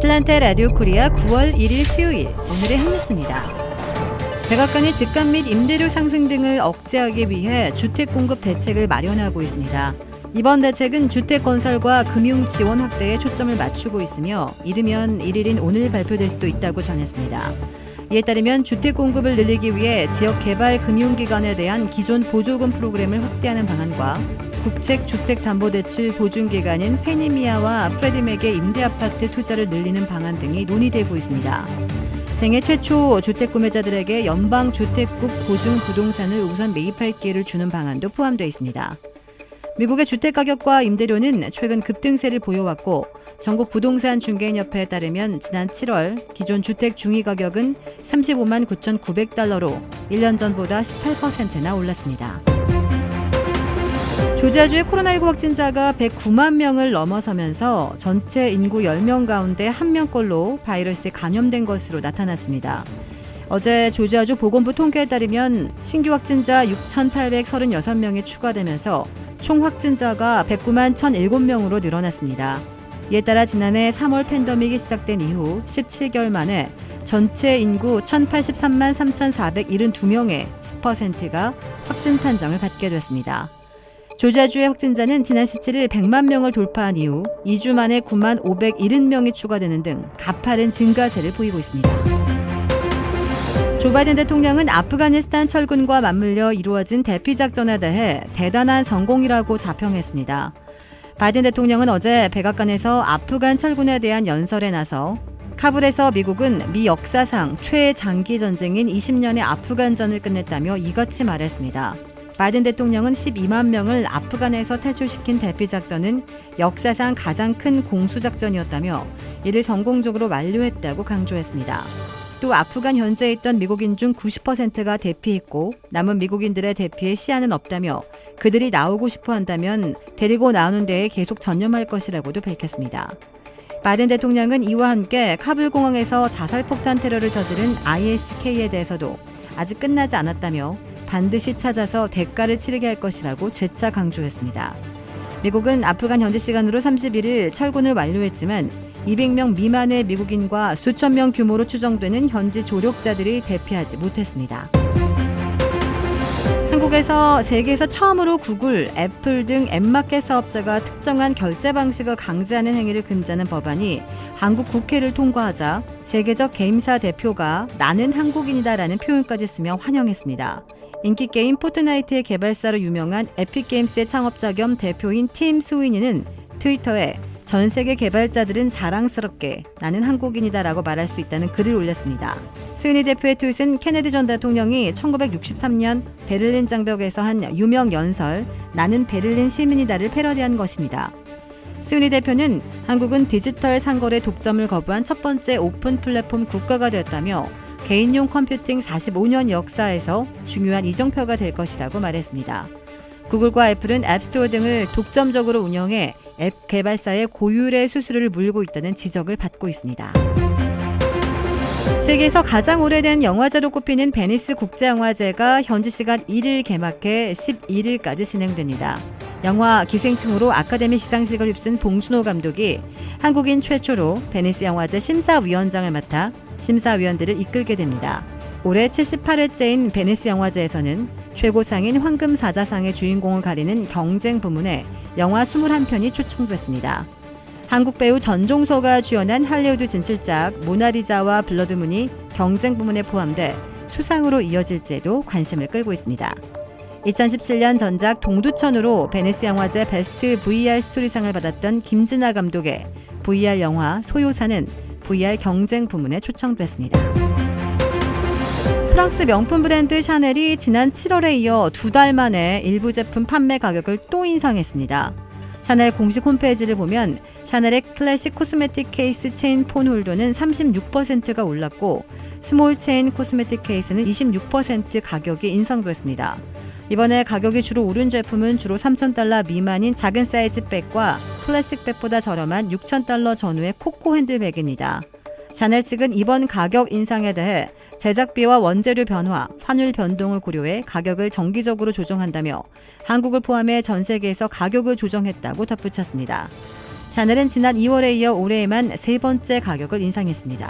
아틀란타 라디오 코리아 9월 1일 수요일 오늘의 핵뉴스입니다. 백악관이 집값 및 임대료 상승 등을 억제하기 위해 주택 공급 대책을 마련하고 있습니다. 이번 대책은 주택 건설과 금융 지원 확대에 초점을 맞추고 있으며 이르면 1일인 오늘 발표될 수도 있다고 전했습니다. 이에 따르면 주택 공급을 늘리기 위해 지역 개발 금융기관에 대한 기존 보조금 프로그램을 확대하는 방안과 국책 주택담보대출 보증기관인 페니미아와 프레디맥의 임대아파트 투자를 늘리는 방안 등이 논의되고 있습니다. 생애 최초 주택 구매자들에게 연방주택국 보증 부동산을 우선 매입할 기회를 주는 방안도 포함되어 있습니다. 미국의 주택가격과 임대료는 최근 급등세를 보여왔고 전국 부동산 중개인협회에 따르면 지난 7월 기존 주택 중위가격은 35만 9,900달러로 1년 전보다 18%나 올랐습니다. 조지아주의 코로나19 확진자가 109만 명을 넘어서면서 전체 인구 10명 가운데 1명꼴로 바이러스에 감염된 것으로 나타났습니다. 어제 조지아주 보건부 통계에 따르면 신규 확진자 6,836명이 추가되면서 총 확진자가 109만 1,007명으로 늘어났습니다. 이에 따라 지난해 3월 팬데믹이 시작된 이후 17개월 만에 전체 인구 1,083만 3,472명의 10%가 확진 판정을 받게 됐습니다. 조지아주의 확진자는 지난 17일 100만 명을 돌파한 이후 2주 만에 9만 570명이 추가되는 등 가파른 증가세를 보이고 있습니다. 조 바이든 대통령은 아프가니스탄 철군과 맞물려 이루어진 대피작전에 대해 대단한 성공이라고 자평했습니다. 바이든 대통령은 어제 백악관에서 아프간 철군에 대한 연설에 나서 카불에서 미국은 미 역사상 최장기 전쟁인 20년의 아프간전을 끝냈다며 이같이 말했습니다. 바이든 대통령은 12만 명을 아프간에서 탈출시킨 대피작전은 역사상 가장 큰 공수작전이었다며 이를 성공적으로 완료했다고 강조했습니다. 또 아프간 현재에 있던 미국인 중 90%가 대피했고 남은 미국인들의 대피에 시한은 없다며 그들이 나오고 싶어 한다면 데리고 나오는 데에 계속 전념할 것이라고도 밝혔습니다. 바이든 대통령은 이와 함께 카불 공항에서 자살폭탄 테러를 저지른 ISK에 대해서도 아직 끝나지 않았다며 반드시 찾아서 대가를 치르게 할 것이라고 재차 강조했습니다. 미국은 아프간 현지 시간으로 31일 철군을 완료했지만 200명 미만의 미국인과 수천 명 규모로 추정되는 현지 조력자들이 대피하지 못했습니다. 한국에서 세계에서 처음으로 구글, 애플 등 앱마켓 사업자가 특정한 결제 방식을 강제하는 행위를 금지하는 법안이 한국 국회를 통과하자 세계적 게임사 대표가 나는 한국인이다라는 표현까지 쓰며 환영했습니다. 인기게임 포트나이트의 개발사로 유명한 에픽게임스의 창업자 겸 대표인 팀 스위니는 트위터에 전 세계 개발자들은 자랑스럽게 나는 한국인이다라고 말할 수 있다는 글을 올렸습니다. 스위니 대표의 트윗은 케네디 전 대통령이 1963년 베를린 장벽에서 한 유명 연설 나는 베를린 시민이다를 패러디한 것입니다. 스위니 대표는 한국은 디지털 상거래 독점을 거부한 첫 번째 오픈 플랫폼 국가가 되었다며 개인용 컴퓨팅 45년 역사에서 중요한 이정표가 될 것이라고 말했습니다. 구글과 애플은 앱스토어 등을 독점적으로 운영해 앱 개발사의 고율의 수수료를 물고 있다는 지적을 받고 있습니다. 세계에서 가장 오래된 영화제로 꼽히는 베니스 국제영화제가 현지 시간 1일 개막해 11일까지 진행됩니다. 영화 기생충으로 아카데미 시상식을 휩쓴 봉준호 감독이 한국인 최초로 베니스 영화제 심사위원장을 맡아 심사위원들을 이끌게 됩니다. 올해 78회째인 베니스 영화제에서는 최고상인 황금사자상의 주인공을 가리는 경쟁 부문에 영화 21편이 초청됐습니다. 한국 배우 전종서가 주연한 할리우드 진출작 모나리자와 블러드문이 경쟁 부문에 포함돼 수상으로 이어질지에도 관심을 끌고 있습니다. 2017년 전작 동두천으로 베니스 영화제 베스트 VR 스토리상을 받았던 김진아 감독의 VR 영화 소요사는 VR 경쟁 부문에 초청됐습니다. 프랑스 명품 브랜드 샤넬이 지난 7월에 이어 2달 만에 일부 제품 판매 가격을 또 인상했습니다. 샤넬 공식 홈페이지를 보면 샤넬의 클래식 코스메틱 케이스 체인 폰 홀더는 36%가 올랐고 스몰 체인 코스메틱 케이스는 26% 가격이 인상됐습니다. 이번에 가격이 주로 오른 제품은 주로 3,000달러 미만인 작은 사이즈 백과 클래식 백보다 저렴한 6,000달러 전후의 코코 핸들백입니다. 샤넬 측은 이번 가격 인상에 대해 제작비와 원재료 변화, 환율 변동을 고려해 가격을 정기적으로 조정한다며 한국을 포함해 전 세계에서 가격을 조정했다고 덧붙였습니다. 샤넬은 지난 2월에 이어 올해에만 세 번째 가격을 인상했습니다.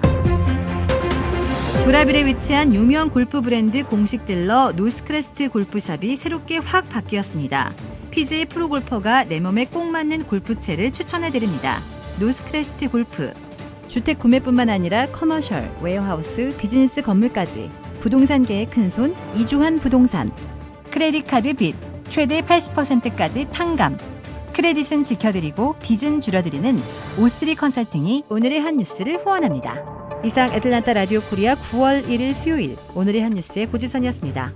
브라빌에 위치한 유명 골프 브랜드 공식 딜러 노스크레스트 골프샵이 새롭게 확 바뀌었습니다. PGA 프로골퍼가 내 몸에 꼭 맞는 골프채를 추천해드립니다. 노스크레스트 골프. 주택 구매뿐만 아니라 커머셜, 웨어하우스, 비즈니스 건물까지 부동산계의 큰손 이주환 부동산. 크레딧 카드 빚 최대 80%까지 탕감. 크레딧은 지켜드리고 빚은 줄여드리는 O3 컨설팅이 오늘의 한 뉴스를 후원합니다. 이상 애틀란타 라디오 코리아 9월 1일 수요일 오늘의 한 뉴스의 고지선이었습니다.